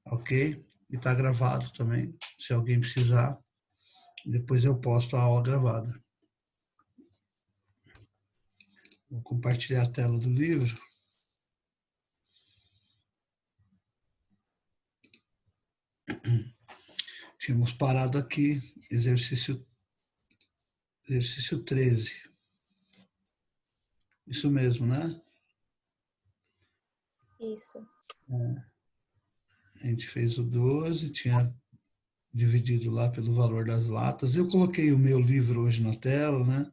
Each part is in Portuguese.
ok? E está gravado também, se alguém precisar. Depois eu posto a aula gravada. Vou compartilhar a tela do livro. Tínhamos parado aqui, exercício 13. Isso mesmo, né? Isso. A gente fez o 12, tinha dividido lá pelo valor das latas. Eu coloquei o meu livro hoje na tela, né?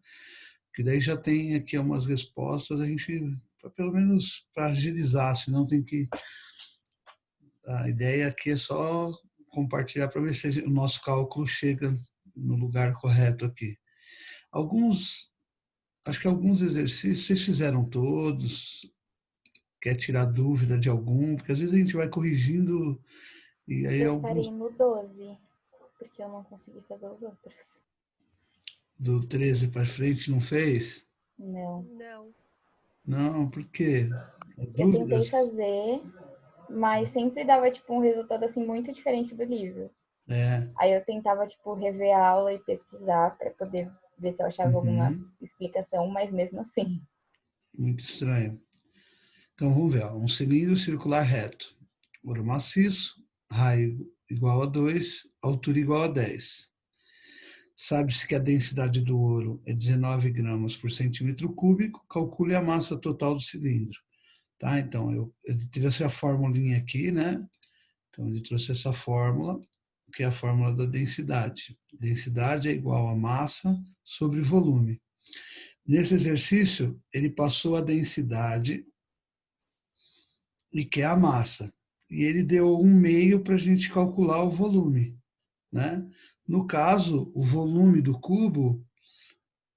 Que daí já tem aqui umas respostas, a gente, pelo menos para agilizar, senão tem que... A ideia aqui é só compartilhar para ver se o nosso cálculo chega no lugar correto aqui. Acho que alguns exercícios vocês fizeram todos, quer tirar dúvida de algum, porque às vezes a gente vai corrigindo e aí Eu alguns parei no 12, porque eu não consegui fazer os outros. do 13 para frente não fez? Não. Não. Não, por quê? Eu tentei Dúvidas? fazer, mas sempre dava, tipo, um resultado, assim, muito diferente do livro. É. Aí eu tentava, tipo, rever a aula e pesquisar para poder ver se eu achava alguma Uhum. explicação, mas mesmo assim. Muito estranho. Então vamos ver. Um cilindro circular reto. Ouro maciço, raio igual a 2, altura igual a 10. Sabe-se que a densidade do ouro é 19 gramas por centímetro cúbico. Calcule a massa total do cilindro. Tá? Então, ele trouxe a formulinha aqui, né? Então, ele trouxe essa fórmula, que é a fórmula da densidade. Densidade é igual a massa sobre volume. Nesse exercício, ele passou a densidade e que é a massa. E ele deu um meio para a gente calcular o volume, né? No caso, o volume do cubo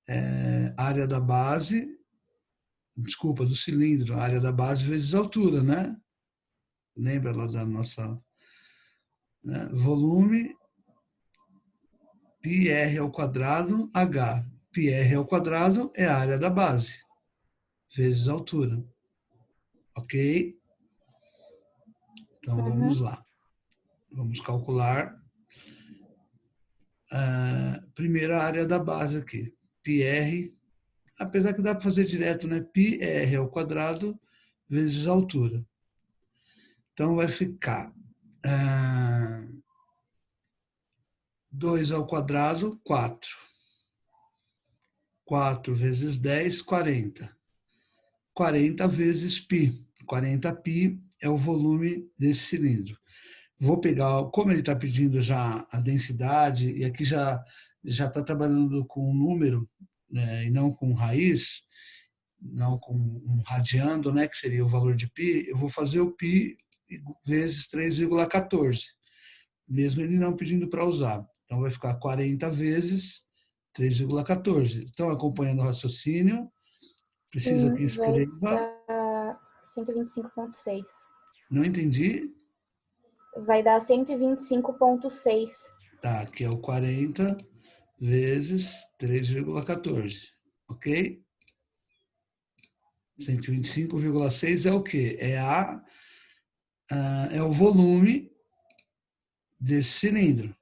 é área da base, desculpa, do cilindro, área da base vezes a altura, né? Lembra lá da nossa... Né? Volume, πr ao quadrado, h. πr ao quadrado é a área da base, vezes a altura. Ok? Então, vamos lá. Vamos calcular a primeira área da base aqui. πr, apesar que dá para fazer direto, né? πr ao quadrado vezes a altura. Então, vai ficar 2 ao quadrado, 4. 4 vezes 10, 40. 40 vezes π. 40π é o volume desse cilindro. Vou pegar, como ele está pedindo já a densidade, e aqui já está trabalhando com um número, né, e não com raiz, não com um radiando, né, que seria o valor de π, eu vou fazer o π vezes 3,14, mesmo ele não pedindo para usar. Então, vai ficar 40 vezes 3,14. Então, acompanhando o raciocínio, precisa que Sim, vai escreva. dar 125,6. Não entendi? Vai dar 125,6. Tá, aqui é o 40 vezes 3,14, ok? 125,6 é o quê? É o volume desse cilindro,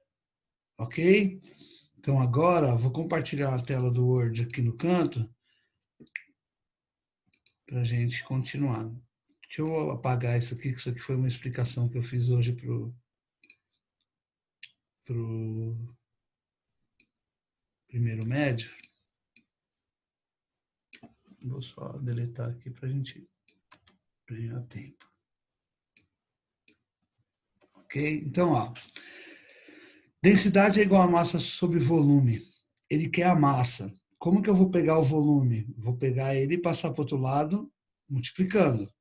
ok? Então agora vou compartilhar a tela do Word aqui no canto para a gente continuar. Deixa eu apagar isso aqui, que isso aqui foi uma explicação que eu fiz hoje pro primeiro médio. Vou só deletar aqui para a gente ganhar tempo. Ok? Então, ó, densidade é igual a massa sobre volume. Ele quer a massa. Como que eu vou pegar o volume? Vou pegar ele e passar para o outro lado, multiplicando.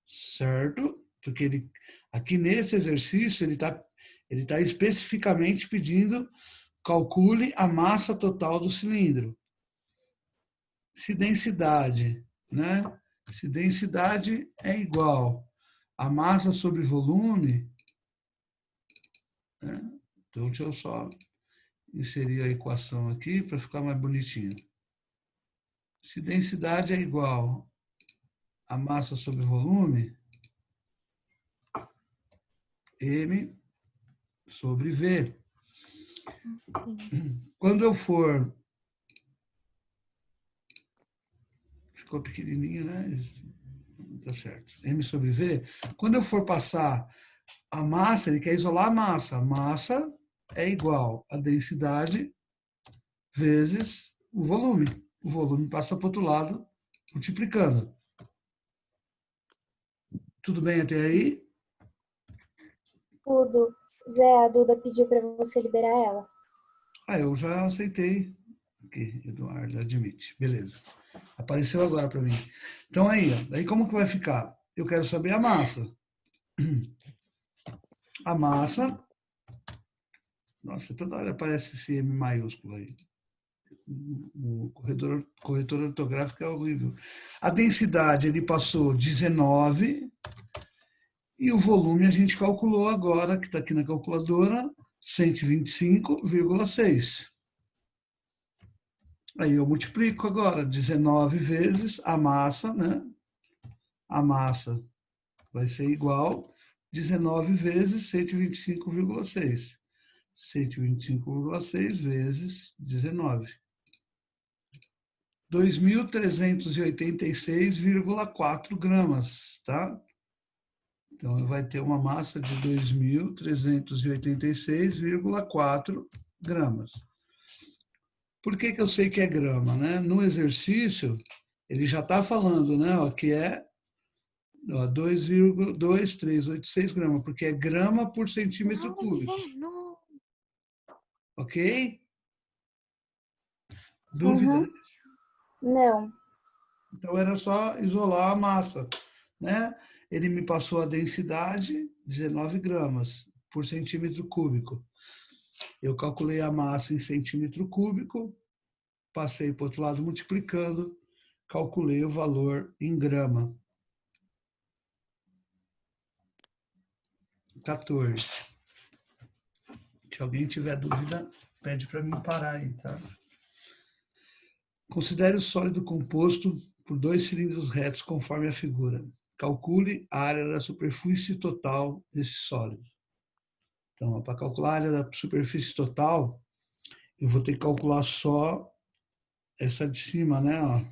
Certo? Porque ele, aqui nesse exercício, ele tá especificamente pedindo calcule a massa total do cilindro. Se densidade, né? Se densidade é igual a massa sobre volume, né? Então, deixa eu só inserir a equação aqui para ficar mais bonitinho. Se densidade é igual a massa sobre volume, M sobre V. Quando eu for... Ficou pequenininho, né? Tá certo. M sobre V. Quando eu for passar a massa, ele quer isolar a massa. A massa é igual a densidade vezes o volume. O volume passa para o outro lado, multiplicando. Tudo bem até aí? Tudo. Zé, a Duda pediu para você liberar ela. Ah, eu já aceitei. Aqui, Eduardo, admite. Beleza. Apareceu agora para mim. Então aí, ó, aí como que vai ficar? Eu quero saber a massa. A massa... Nossa, toda hora aparece esse M maiúsculo aí. O corretor ortográfico é horrível. A densidade, ele passou 19 e o volume a gente calculou agora, que está aqui na calculadora, 125,6. Aí eu multiplico agora 19 vezes a massa, né? A massa vai ser igual 19 vezes 125,6. 125,6 vezes 19. 2.386,4 gramas, tá? Então, vai ter uma massa de 2.386,4 gramas. Por que eu sei que é grama, né? No exercício, ele já está falando, né, ó, que é 2,2386 gramas, porque é grama por centímetro cúbico. Ok? Dúvida? Uhum. Não. Então, era só isolar a massa, né? Ele me passou a densidade, 19 gramas por centímetro cúbico. Eu calculei a massa em centímetro cúbico, passei para o outro lado multiplicando, calculei o valor em grama. 14. Se alguém tiver dúvida, pede para mim parar aí, tá? Considere o sólido composto por 2 cilindros retos conforme a figura. Calcule a área da superfície total desse sólido. Então, para calcular a área da superfície total, eu vou ter que calcular só essa de cima, né? Ó.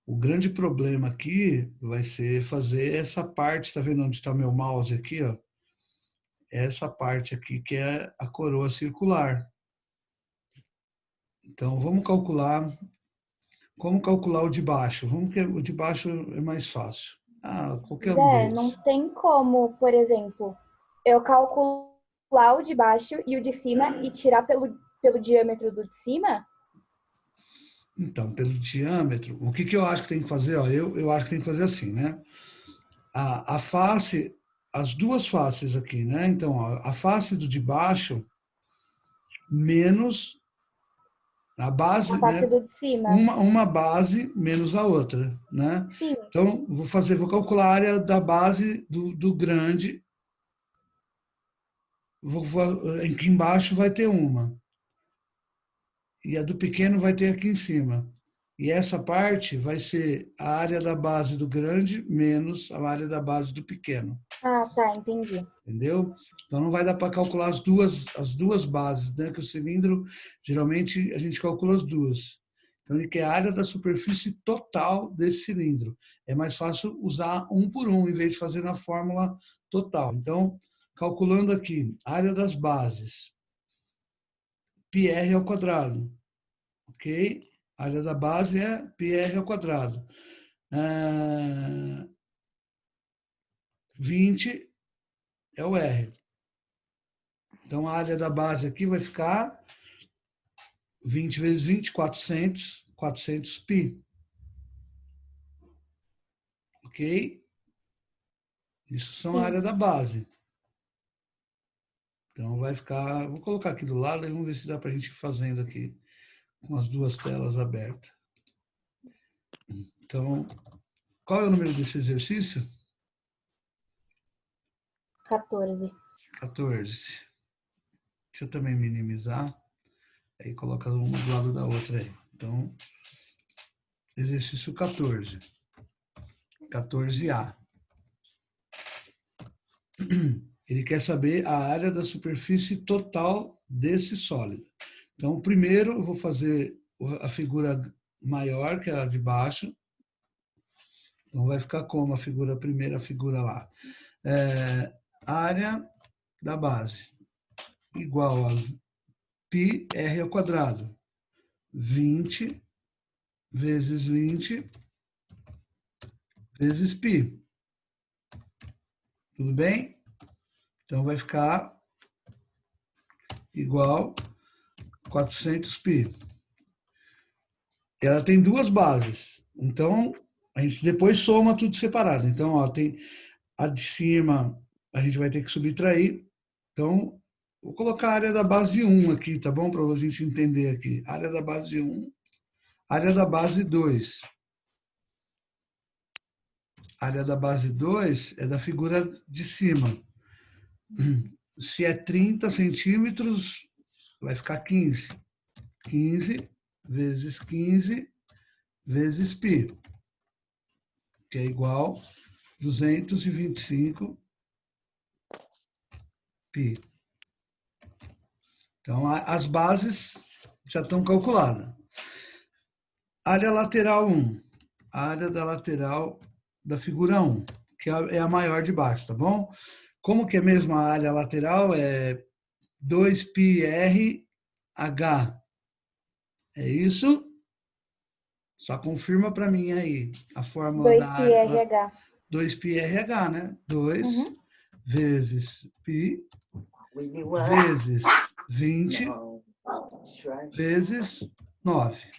O grande problema aqui vai ser fazer essa parte, tá vendo onde está meu mouse aqui, ó? Essa parte aqui que é a coroa circular. Então, vamos calcular. Como calcular o de baixo? Vamos que o de baixo é mais fácil. Ah, qualquer um Zé, não deles. tem como, por exemplo, eu calcular o de baixo e o de cima e tirar pelo diâmetro do de cima? Então, pelo diâmetro, o que eu acho que tem que fazer? Ó, eu acho que tem que fazer assim, né? A face, as duas faces aqui, né? Então, ó, a face do de baixo menos a A base, face né? do de cima? Uma base menos a outra, né? Sim. Então, vou calcular a área da base do grande, aqui embaixo vai ter uma, e a do pequeno vai ter aqui em cima. E essa parte vai ser a área da base do grande menos a área da base do pequeno. Ah, tá, entendi. Entendeu? Então não vai dar para calcular as duas bases, né? Que o cilindro, geralmente, a gente calcula as duas. Então ele quer a área da superfície total desse cilindro. É mais fácil usar um por um, em vez de fazer na fórmula total. Então, calculando aqui, área das bases, πr ao quadrado, ok? A área da base é πr ao quadrado. 20 é o R. Então, a área da base aqui vai ficar 20 vezes 20, 400 π. Ok? Isso são a Sim. área da base. Então, vai ficar... Vou colocar aqui do lado e vamos ver se dá para a gente ir fazendo aqui com as duas telas abertas. Então, qual é o número desse exercício? 14. 14. Deixa eu também minimizar. Aí coloca uma do lado da outra aí. Então, exercício 14. 14A. Ele quer saber a área da superfície total desse sólido. Então, primeiro eu vou fazer a figura maior, que é a de baixo. Então, vai ficar como a primeira figura lá? Área da base igual a πr ao quadrado. 20 vezes 20 vezes π. Tudo bem? Então, vai ficar igual 400π. Ela tem duas bases. Então, a gente depois soma tudo separado. Então, ó, tem a de cima, a gente vai ter que subtrair. Então, vou colocar a área da base 1 aqui, tá bom? Para a gente entender aqui. Área da base 1, área da base 2. Área da base 2 é da figura de cima. Se é 30 centímetros, vai ficar 15. 15 vezes 15 vezes π, que é igual a 225 π. Então, as bases já estão calculadas. Área lateral 1. Área da lateral da figura 1, que é a maior de baixo, tá bom? Como que é mesmo a área lateral? É 2πrh. É isso? Só confirma para mim aí a fórmula da área. 2πrh. 2πrh, né? 2 vezes π vezes 20 vezes 9.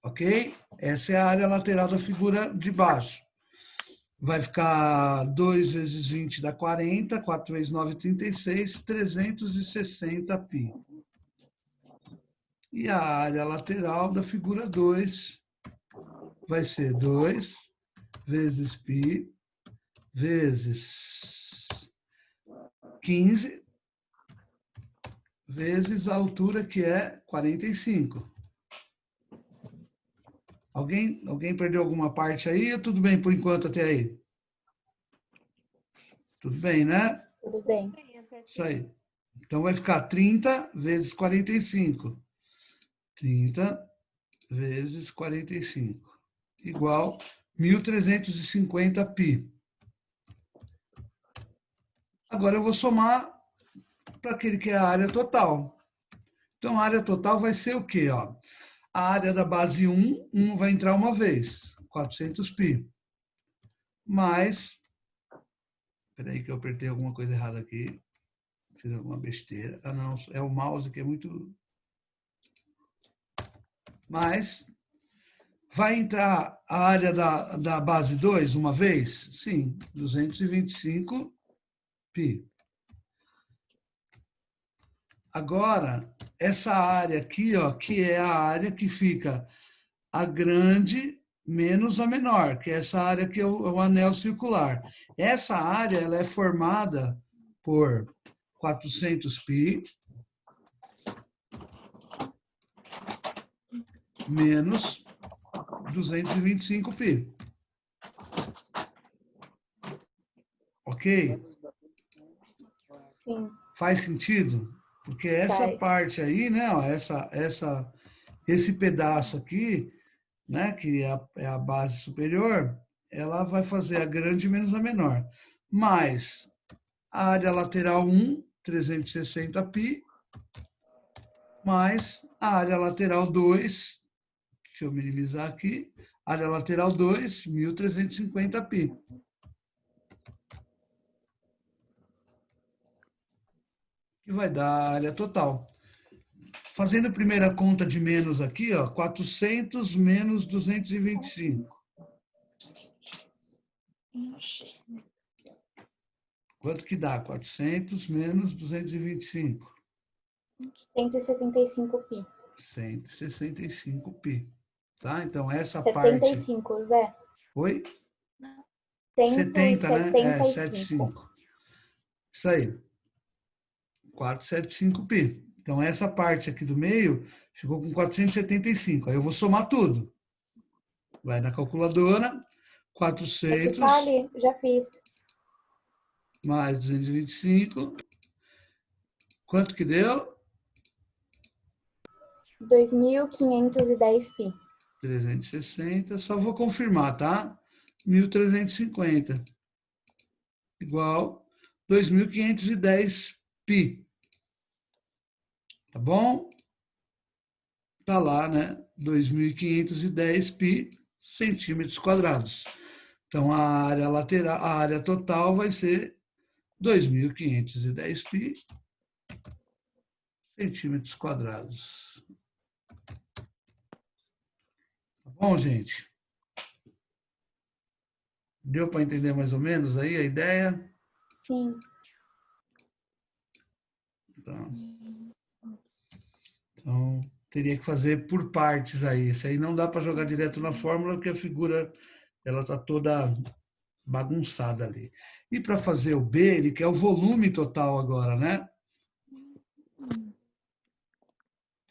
Ok? Essa é a área lateral da figura de baixo. Vai ficar 2 vezes 20 dá 40, 4 vezes 9, 36, 360π. E a área lateral da figura 2 vai ser 2 vezes π vezes 15 vezes a altura, que é 45. Alguém perdeu alguma parte aí ou tudo bem por enquanto até aí? Tudo bem, né? Tudo bem. Isso aí. Então vai ficar 30 vezes 45. 30 vezes 45. Igual 1.350π. Agora eu vou somar para aquele que é a área total. Então a área total vai ser o quê? Ó? A área da base 1 vai entrar uma vez, 400π. Mais, espera aí que eu apertei alguma coisa errada aqui, fiz alguma besteira. Ah não, é o mouse que é muito... Mais, vai entrar a área da base 2 uma vez? Sim, 225π. Agora, essa área aqui, ó, que é a área que fica a grande menos a menor, que é essa área que é o anel circular. Essa área ela é formada por 400π menos 225π. Ok? Sim. Faz sentido? Porque essa parte aí, né, ó, esse pedaço aqui, né, que é a base superior, ela vai fazer a grande menos a menor. Mais a área lateral 1, 360π, mais a área lateral 2, deixa eu minimizar aqui, área lateral 2, 1.350π. Que vai dar a área total. Fazendo a primeira conta de menos aqui, ó, 400 menos 225. Quanto que dá? 400 menos 225. 175π. 165π. Tá? Então, essa 75, parte... Zé. Oi? 70, né? 75. Isso aí. 475π. Então, essa parte aqui do meio ficou com 475. Aí eu vou somar tudo. Vai na calculadora. 400. É que tá ali, já fiz. mais 225. Quanto que deu? 2.510 pi. 360. Só vou confirmar, tá? 1.350 igual 2.510 pi. Tá bom? Tá lá, né? 2.510 pi centímetros quadrados. Então, a área lateral, a área total vai ser 2.510 pi centímetros quadrados. Tá bom, gente? Deu para entender mais ou menos aí a ideia? Sim. Então, teria que fazer por partes aí. Isso aí não dá para jogar direto na fórmula, porque a figura ela está toda bagunçada ali. E para fazer o B, ele quer o volume total agora, né?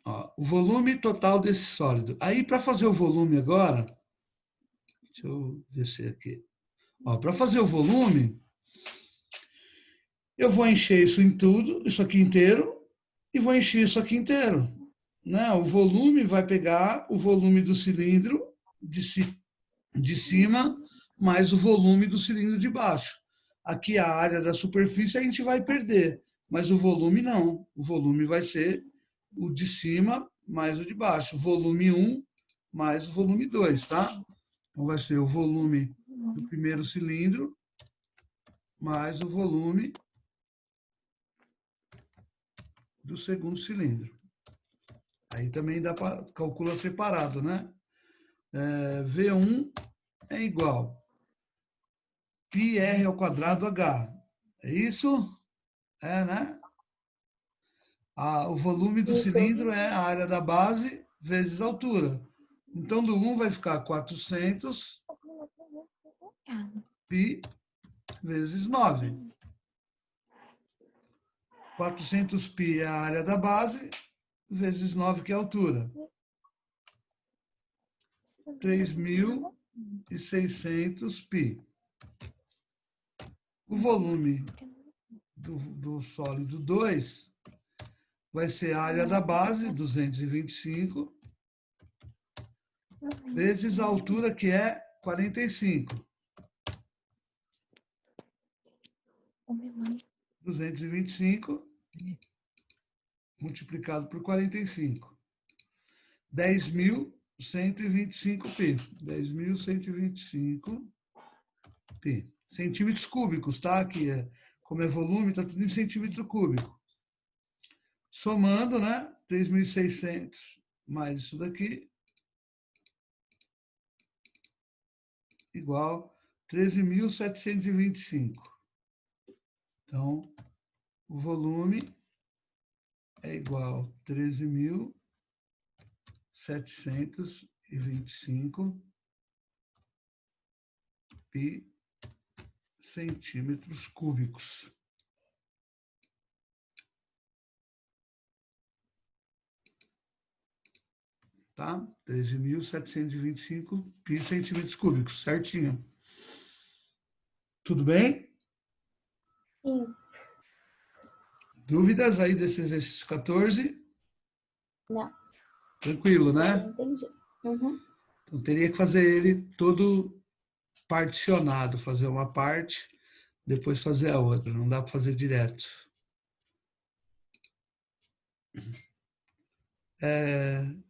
Ó, o volume total desse sólido. Aí, para fazer o volume agora, deixa eu descer aqui. Para fazer o volume, eu vou encher isso em tudo, isso aqui inteiro, e vou encher isso aqui inteiro. Né? O volume vai pegar o volume do cilindro de cima mais o volume do cilindro de baixo. Aqui a área da superfície a gente vai perder, mas o volume não. O volume vai ser o de cima mais o de baixo. Volume 1 mais o volume 2, tá? Então vai ser o volume do primeiro cilindro mais o volume do segundo cilindro. Aí também dá para calcular separado, né? V1 é igual πr ao quadrado h. É isso? É, né? O volume do Isso. cilindro é a área da base vezes a altura. Então, do 1 vai ficar 400 π vezes 9. 400 π é a área da base, vezes 9, que é a altura. 3.600 π. O volume do sólido 2 vai ser a área da base, 225, vezes a altura, que é 45. 225 multiplicado por 45. 10.125 pi. 10.125 pi. Centímetros cúbicos, tá? Aqui como é volume, está tudo em centímetro cúbico. Somando, né? 3.600 mais isso daqui, igual 13.725. Então, o volume é igual a 13.725 pi centímetros cúbicos. Tá? 13.725 pi centímetros cúbicos, certinho. Tudo bem? Sim. Dúvidas aí desse exercício 14? Não. Tranquilo, Eu né? entendi. Uhum. Então, teria que fazer ele todo particionado, fazer uma parte, depois fazer a outra. Não dá para fazer direto.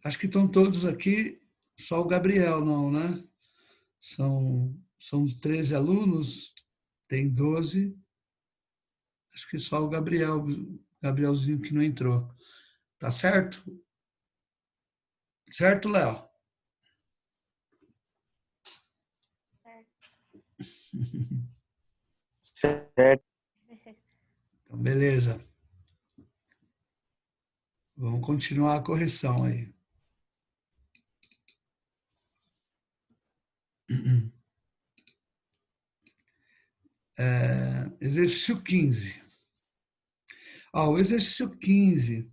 Acho que estão todos aqui, só o Gabriel não, né? São 13 alunos, tem 12. Acho que só o Gabrielzinho que não entrou. Tá certo? Certo, Léo? Certo. Então, beleza. Vamos continuar a correção aí. Exercício 15. O exercício 15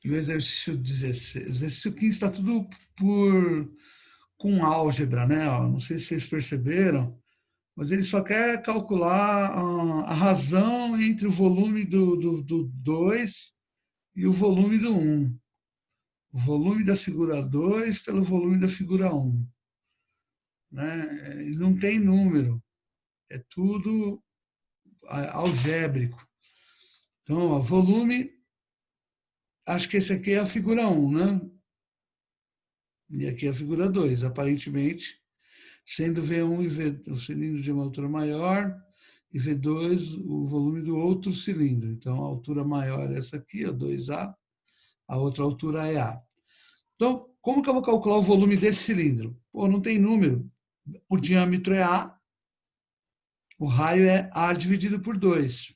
e o exercício 16. Exercício 15 está tudo com álgebra, né? Não sei se vocês perceberam, Mas ele só quer calcular a razão entre o volume do 2 e o volume do 1. O volume da figura 2 pelo volume da figura 1. Né? Não tem número, é tudo algébrico. Então, ó, volume, acho que esse aqui é a figura 1, né? E aqui é a figura 2, aparentemente, sendo V1 e V, o cilindro de uma altura maior, e V2 o volume do outro cilindro. Então, a altura maior é essa aqui, a 2A, a outra altura é A. Então, como que eu vou calcular o volume desse cilindro? Pô, não tem número. O diâmetro é A, o raio é A dividido por 2.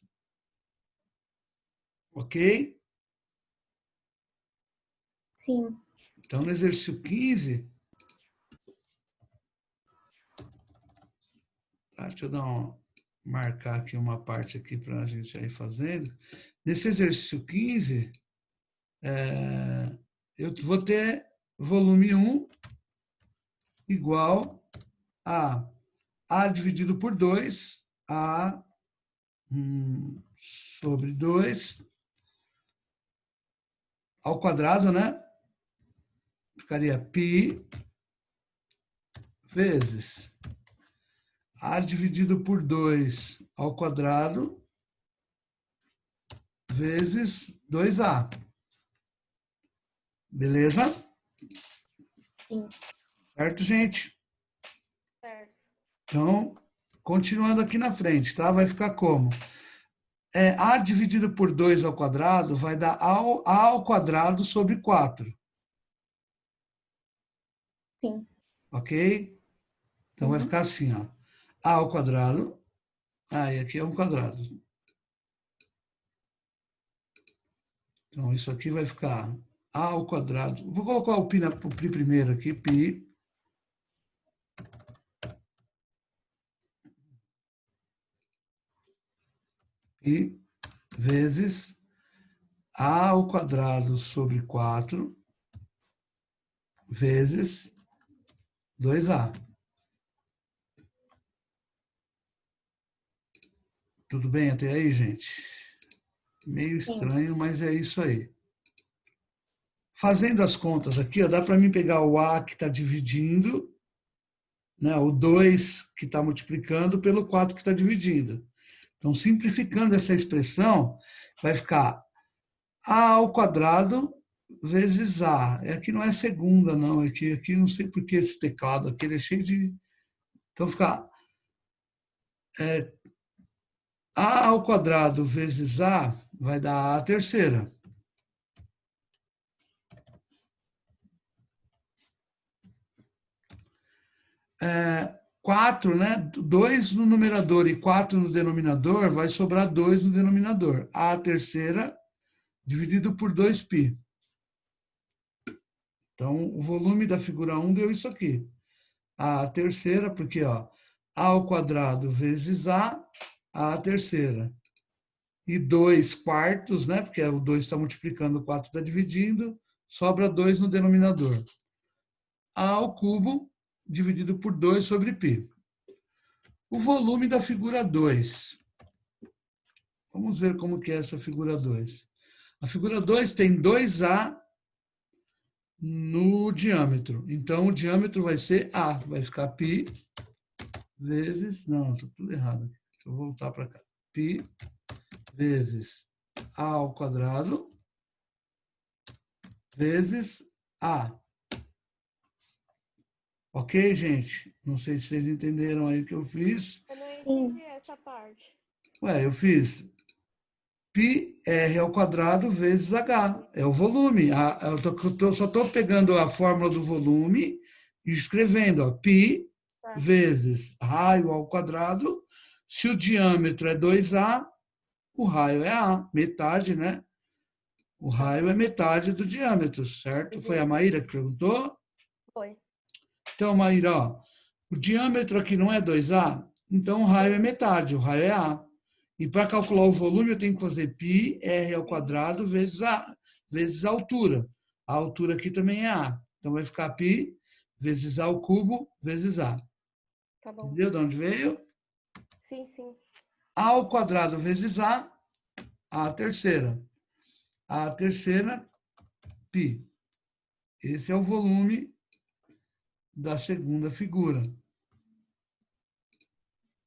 Ok? Sim. Então, no exercício 15, tá, deixa eu marcar aqui uma parte aqui para a gente ir fazendo. Nesse exercício 15, eu vou ter volume 1 igual a A dividido por 2, A sobre 2 ao quadrado, né? Ficaria π vezes A dividido por 2 ao quadrado vezes 2A. Beleza? Sim. Certo, gente? Certo. Então, continuando aqui na frente, tá? Vai ficar como? A dividido por 2 ao quadrado vai dar A ao quadrado sobre 4. Sim. Ok? Então, vai ficar assim, ó. A ao quadrado. E aqui é um quadrado. Então, isso aqui vai ficar A ao quadrado. Vou colocar o pi primeiro aqui. Pi. Pi vezes A ao quadrado sobre 4 vezes 2A. Tudo bem até aí, gente? Meio estranho, mas é isso aí. Fazendo as contas aqui, ó, dá para mim pegar o A que está dividindo, né, o 2 que está multiplicando pelo 4 que está dividindo. Então, simplificando essa expressão, vai ficar A ao quadrado vezes A. Aqui não é segunda, não. Aqui não sei por que esse teclado aqui ele é cheio de... Então, fica A ao quadrado vezes A vai dar A à terceira. É, 4, né? 2 no numerador e 4 no denominador, vai sobrar 2 no denominador. A à terceira dividido por 2π. Então, o volume da figura 1 deu isso aqui. A à terceira, porque ó, A ao quadrado vezes A à terceira. E 2 quartos, né? Porque o 2 está multiplicando, o 4 está dividindo, sobra 2 no denominador. A ao cubo dividido por 2 sobre π. O volume da figura 2. Vamos ver como que é essa figura 2. A figura 2 tem 2A no diâmetro. Então, o diâmetro vai ser A. Vai ficar π vezes... Não, está tudo errado aqui. Deixa eu voltar para cá. Π vezes A ao quadrado vezes A. Ok, gente? Não sei se vocês entenderam aí o que eu fiz. Eu não entendi essa parte. Ué, eu fiz πr ao quadrado vezes h. É o volume. Eu só estou pegando a fórmula do volume e escrevendo ó, π vezes raio ao quadrado. Se o diâmetro é 2A, o raio é A, metade, né? O raio é metade do diâmetro, certo? Foi a Maíra que perguntou? Foi. Então, Maíra, ó, o diâmetro aqui não é 2A, então o raio é metade, o raio é A. E para calcular o volume, eu tenho que fazer π r ao quadrado vezes a altura. A altura aqui também é A. Então, vai ficar π vezes A ao cubo vezes A. Tá bom. Entendeu de onde veio? Sim, sim. A ao quadrado vezes A terceira. A terceira, π. Esse é o volume da segunda figura.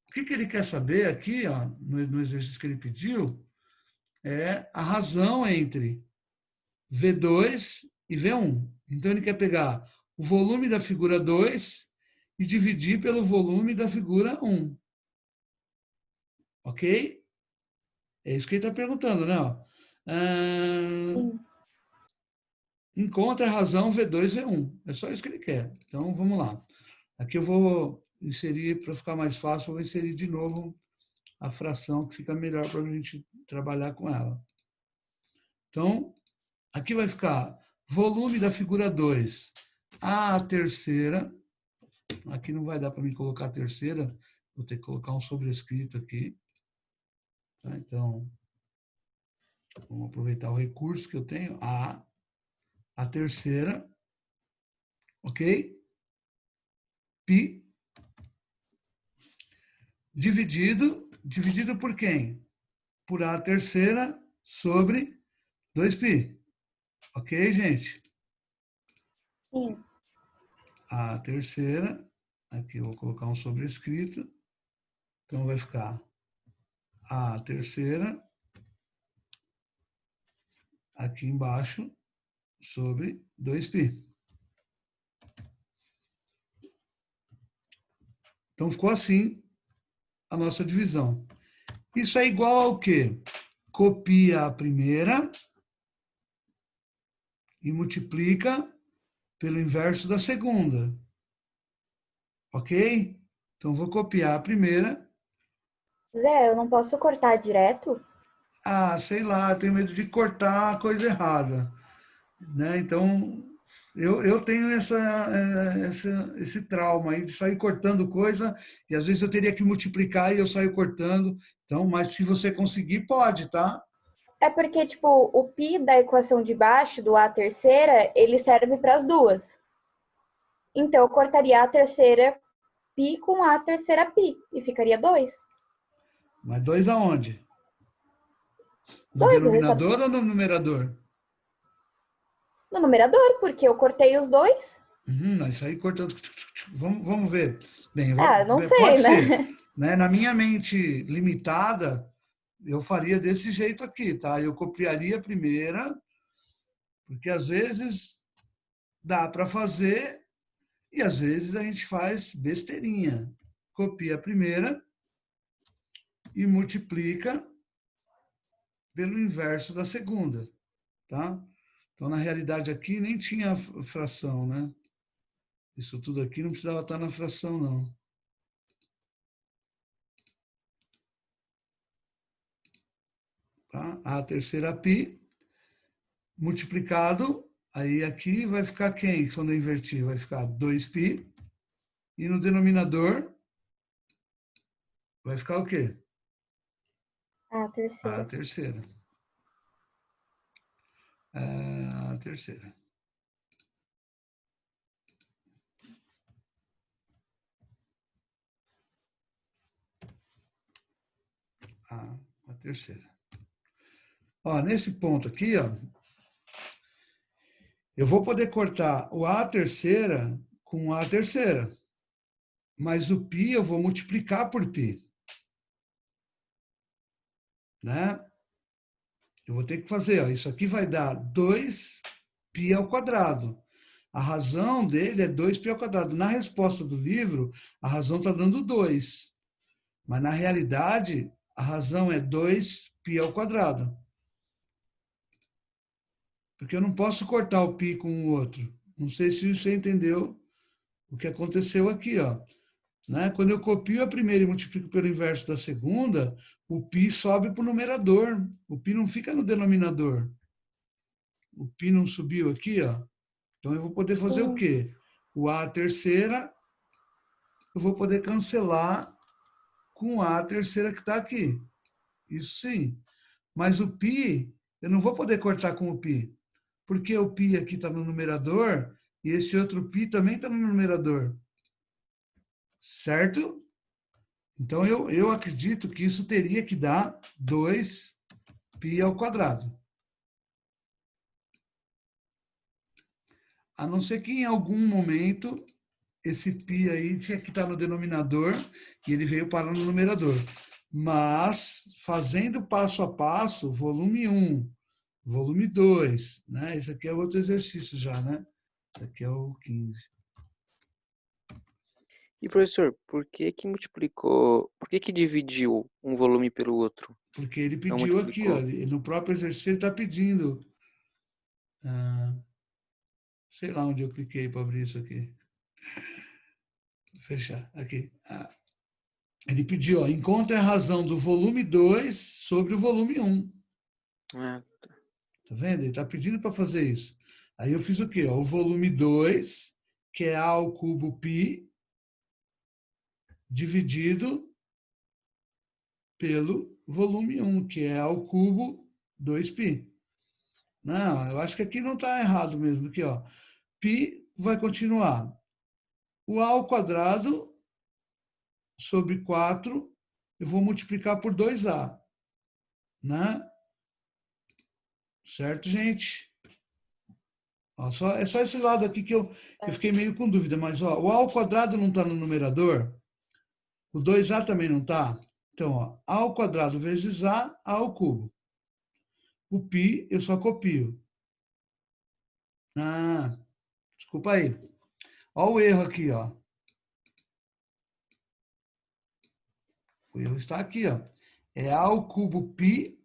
O que ele quer saber aqui, ó, no exercício que ele pediu, é a razão entre V2 e V1. Então, ele quer pegar o volume da figura 2 e dividir pelo volume da figura 1. Ok? É isso que ele está perguntando, né? Sim. Encontra a razão V2 e V1. É só isso que ele quer. Então, vamos lá. Aqui eu vou inserir, para ficar mais fácil, eu vou inserir de novo a fração que fica melhor para a gente trabalhar com ela. Então, aqui vai ficar volume da figura 2, a terceira. Aqui não vai dar para mim colocar a terceira, vou ter que colocar um sobrescrito aqui. Tá? Então, vamos aproveitar o recurso que eu tenho, a terceira, ok? Pi, dividido por quem? Por a terceira sobre 2π. Ok, gente? Sim. A terceira, aqui eu vou colocar um sobrescrito, então vai ficar a terceira, aqui embaixo, sobre 2π. Então ficou assim a nossa divisão. Isso é igual ao quê? Copia a primeira e multiplica pelo inverso da segunda. Ok? Então vou copiar a primeira. Zé, eu não posso cortar direto? Ah, sei lá, tenho medo de cortar a coisa errada. Né? Então, eu tenho esse trauma aí de sair cortando coisa, e às vezes eu teria que multiplicar e eu saio cortando. Então, mas se você conseguir, pode, tá? É porque, tipo, o π da equação de baixo, do a terceira, ele serve para as duas. Então, eu cortaria a terceira π com a terceira π, e ficaria 2. Mas 2 aonde? No 2, o resultado denominador ou no numerador? no numerador, porque eu cortei os dois. Isso aí cortando. Vamos ver. Bem, Ah, não sei, pode ser. né? Né? Na minha mente limitada, eu faria desse jeito aqui, tá? Eu copiaria a primeira, porque às vezes dá para fazer e às vezes a gente faz besteirinha. Copia a primeira e multiplica pelo inverso da segunda, tá? Então, na realidade, aqui nem tinha fração, né? Isso tudo aqui não precisava estar na fração, não. Tá? A terceira π multiplicado, aí aqui vai ficar quem? Quando eu invertir, vai ficar 2π. E no denominador vai ficar o quê? A A terceira. terceira. A terceira. A terceira. Ó, nesse ponto aqui, ó, eu vou poder cortar o A terceira com A terceira. Mas o π eu vou multiplicar por π. Né? Eu vou ter que fazer, ó, isso aqui vai dar 2π ao quadrado. A razão dele é 2π ao quadrado. Na resposta do livro, a razão está dando 2. Mas, na realidade, a razão é 2π ao quadrado. Porque eu não posso cortar o π com o outro. Não sei se você entendeu o que aconteceu aqui, ó. Né? Quando eu copio a primeira e multiplico pelo inverso da segunda, o π sobe para o numerador. O π não fica no denominador. O π não subiu aqui, ó. Então, eu vou poder fazer o Sim. quê? O a terceira, eu vou poder cancelar com a terceira que está aqui. Isso sim. Mas o π, eu não vou poder cortar com o π. Porque o π aqui está no numerador e esse outro π também está no numerador. Certo? Então, eu acredito que isso teria que dar 2π ao quadrado. A não ser que em algum momento esse π aí tinha que estar no denominador e ele veio parar no numerador. Mas, fazendo passo a passo, volume 1, volume 2, né? Esse aqui é outro exercício já, né? Esse aqui é o 15. E professor, por que que multiplicou, por que que dividiu um volume pelo outro? Porque ele Não pediu aqui, ó, multiplicou. no próprio exercício ele está pedindo. Sei lá onde eu cliquei para abrir isso aqui. Vou fechar, aqui. Ele pediu, ó, encontre a razão do volume 2 sobre o volume 1. Ah, Tá vendo? Ele está pedindo para fazer isso. Aí eu fiz o quê? Ó, o volume 2, que é A ao cubo π, dividido pelo volume 1, que é A ao cubo 2π. Não, eu acho que aqui não está errado mesmo. Aqui, ó. Π vai continuar. O A ao quadrado sobre 4, eu vou multiplicar por 2A. Né? Certo, gente? Ó, é só esse lado aqui que eu fiquei meio com dúvida, mas ó, o A ao quadrado não está no numerador, o 2A também não está. Então, ó, A ao quadrado vezes A ao cubo. O π eu só copio. Ah, desculpa aí. Ó o erro aqui, ó. O erro está aqui, ó. É A ao cubo π.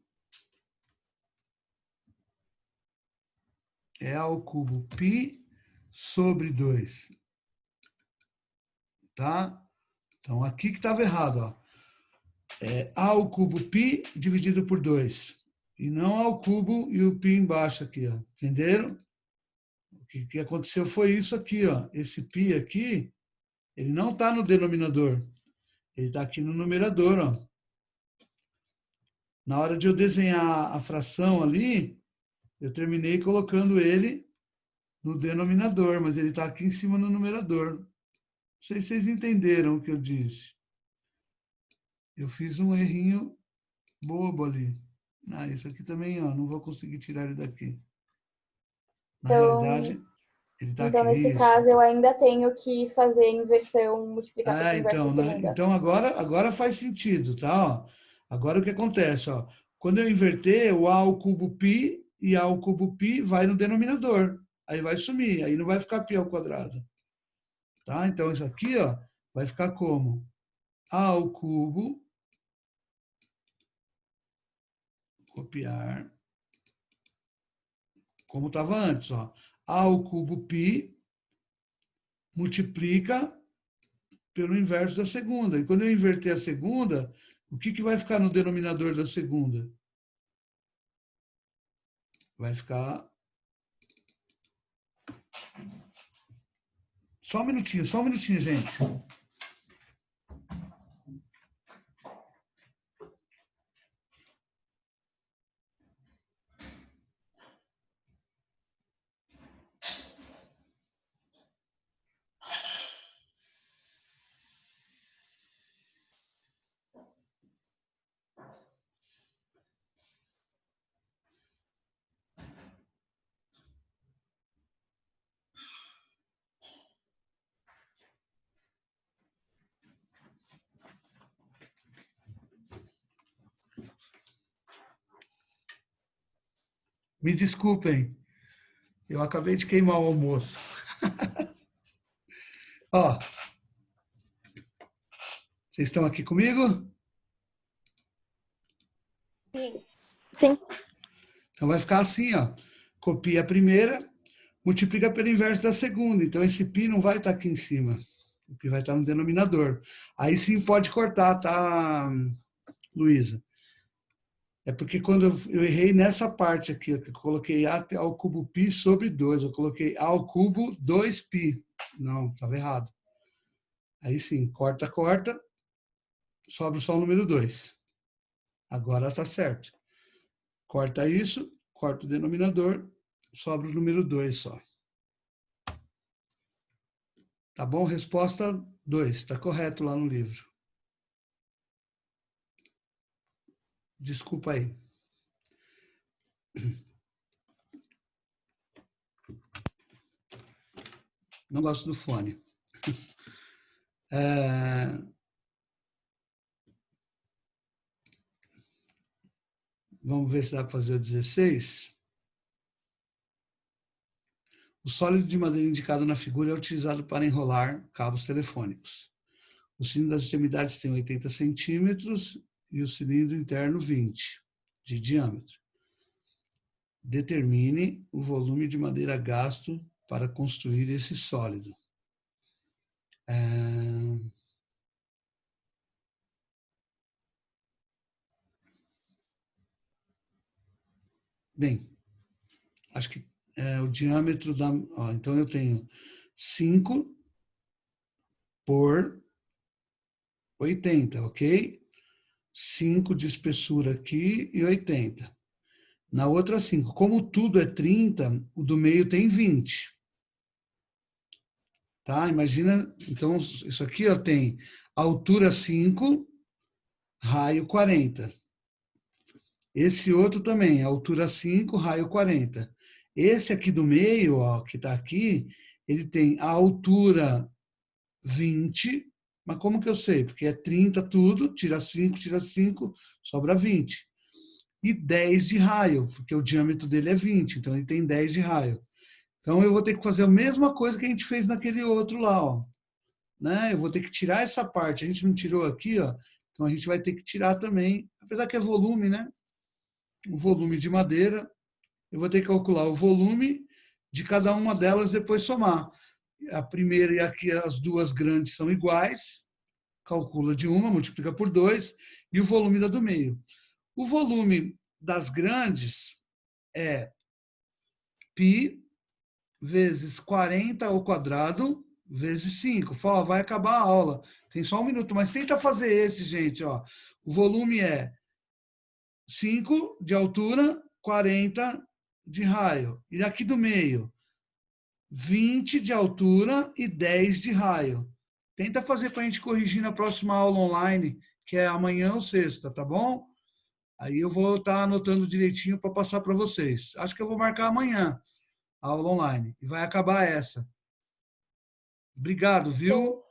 É A ao cubo π sobre 2. Tá? Então, aqui que estava errado, ó. É A ao cubo π dividido por 2. E não A ao cubo e o π embaixo aqui, ó. Entenderam? O que aconteceu foi isso aqui, ó. Esse π aqui, ele não está no denominador. Ele está aqui no numerador, ó. Na hora de eu desenhar a fração ali, eu terminei colocando ele no denominador, mas ele está aqui em cima no numerador. Não sei se vocês entenderam o que eu disse. Eu fiz um errinho bobo ali. Ah, isso aqui também, ó, não vou conseguir tirar ele daqui. Na realidade, ele está aqui, Então, nesse isso. caso, eu ainda tenho que fazer inversão, multiplicar pela inversa da segunda. Então agora faz sentido, tá? Ó, agora o que acontece, ó? Quando eu inverter, o A ao cubo π e A ao cubo π vai no denominador. Aí vai sumir, aí não vai ficar π ao quadrado. Tá? Então isso aqui, ó, vai ficar como? A ao cubo, copiar, como estava antes, ó. A ao cubo π multiplica pelo inverso da segunda. E quando eu inverter a segunda, o que vai ficar no denominador da segunda? Vai ficar... Só um minutinho, gente. Me desculpem, eu acabei de queimar o almoço. Ó, vocês estão aqui comigo? Sim. Sim. Então vai ficar assim, ó. Copia a primeira, multiplica pelo inverso da segunda. Então esse π não vai estar aqui em cima. O π vai estar no denominador. Aí sim pode cortar, tá, Luísa? É porque quando eu errei nessa parte aqui, ó, que eu coloquei A ao cubo π sobre 2. Eu coloquei A ao cubo 2π. Não, estava errado. Aí sim, corta, sobra só o número 2. Agora está certo. Corta isso, corta o denominador, sobra o número 2 só. Tá bom? Resposta 2. Está correto lá no livro. Desculpa aí. Não gosto do fone. Vamos ver se dá para fazer o 16. O sólido de madeira indicado na figura é utilizado para enrolar cabos telefônicos. O cilindro das extremidades tem 80 centímetros e o cilindro interno 20 de diâmetro. Determine o volume de madeira gasto para construir esse sólido. Bem, acho que o diâmetro da... então, eu tenho 5 por 80, ok? 5 de espessura aqui e 80. Na outra 5. Como tudo é 30, o do meio tem 20. Tá? Imagina, então, isso aqui ó, tem altura 5, raio 40. Esse outro também, altura 5, raio 40. Esse aqui do meio, ó, que está aqui, ele tem a altura 20, mas como que eu sei? Porque é 30 tudo, tira 5, sobra 20. E 10 de raio, porque o diâmetro dele é 20, então ele tem 10 de raio. Então eu vou ter que fazer a mesma coisa que a gente fez naquele outro lá, ó. Né? Eu vou ter que tirar essa parte, a gente não tirou aqui, ó, então a gente vai ter que tirar também, apesar que é volume, né? O volume de madeira, eu vou ter que calcular o volume de cada uma delas, depois somar. A primeira e aqui as duas grandes são iguais, calcula de uma, multiplica por 2, e o volume da do meio. O volume das grandes é π vezes 40 ao quadrado vezes 5. Fala, vai acabar a aula. Tem só 1 minuto, mas tenta fazer esse, gente. Ó. O volume é 5 de altura, 40 de raio. E aqui do meio, 20 de altura e 10 de raio. Tenta fazer para a gente corrigir na próxima aula online, que é amanhã ou sexta, tá bom? Aí eu vou estar anotando direitinho para passar para vocês. Acho que eu vou marcar amanhã a aula online. E vai acabar essa. Obrigado, viu?